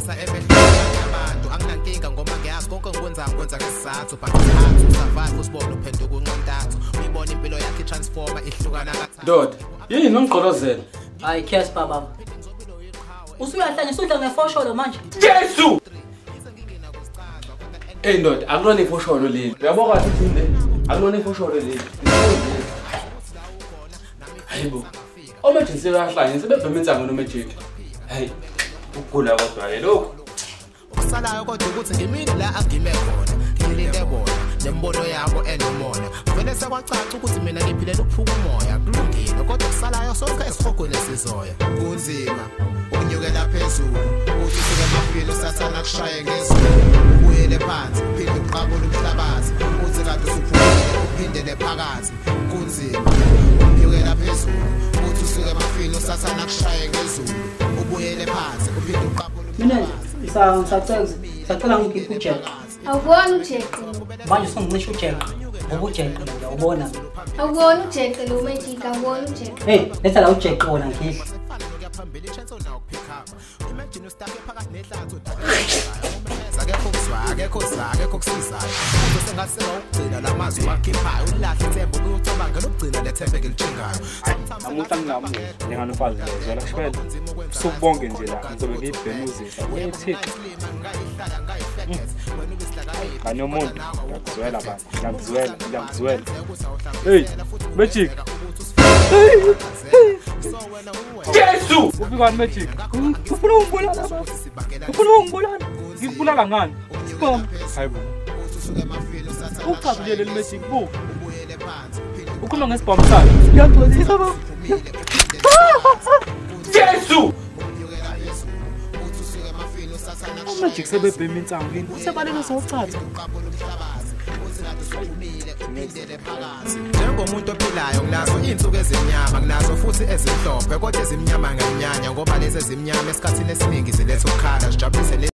ngiyayisa emehlweni abantu anginankinga ngoma ngiyazi konke ngikwenza ngikwenza ngesizathu but ngiyathu survive usibone uphenduka unqontathu uyibona impilo yakhe transformer ihlukana kathathu Dod yini nongqolozela hayi Kes baba usuyahlanya usudla ngefosholo manje Jesu Hey Dod akulona ifosholo leli uyabona ukuthi inde akulona ifosholo leli Hayibo Omajini sebahlanye sebebhema intsango noMagic Hey ukugula kodwa ke lokho Usalayo kodwa ukuthi ngimini la angime khona ngilinde bona nembono yabo enomona vele sekwacaca ukuthi mina ngiphilela ukuphuka umoya kulungile kodwa kusalayo sonke esifogweni sizoya kunzima unyukela phezulu uthi suke emafini usathana kushaye ngezulu ubuyele phansi uphinde uqabule umhlabathi uthi kade usuphumile uphindele phakathi kunzima unyukela phezulu uthi suke emafini usathana kushaye ngezulu ubuyele phansi uphinde uqabule mina sacela ngiphi ujeqa awubona ujeqa manje songicisha ujeqa ngoba ujeqa uyawubona awubona ujeqa lo Magic awubona ujeqa hey letha la ujeqa wona ngihle phambili chance onawo pick up imagine ustake phakathi nehlazo akekho kusizayo uze sengasela ukugcina lamazwi wakhiphayo ulahle ithemba ukuyocabanga lokugcina lethembe elichingayo amuhla nginamu nginganofazi ngizwela kushwela sukubonge nje la ngizobe ngibhemuzisa uyithi anomuntu ngakuzwela baba ngiyakuzwela hey Magic Jesu ufika Magic ufuna ungibulala ngikubulala ngani spam hayibo uchazelele le Magic bu ukhuluma ngespam sakhe ngiyathokozisa baba Jesu Magic sebebhema intsango yini usebaleka sawucatha njengomuntu ophilayo nginazo insuku ezimnyama nginazo futhi ezimhlophe kodwa ezimnyama nganyanya ngoba lezi ezimnyama esikhathini esiningi ziletha ukukhala sijabulise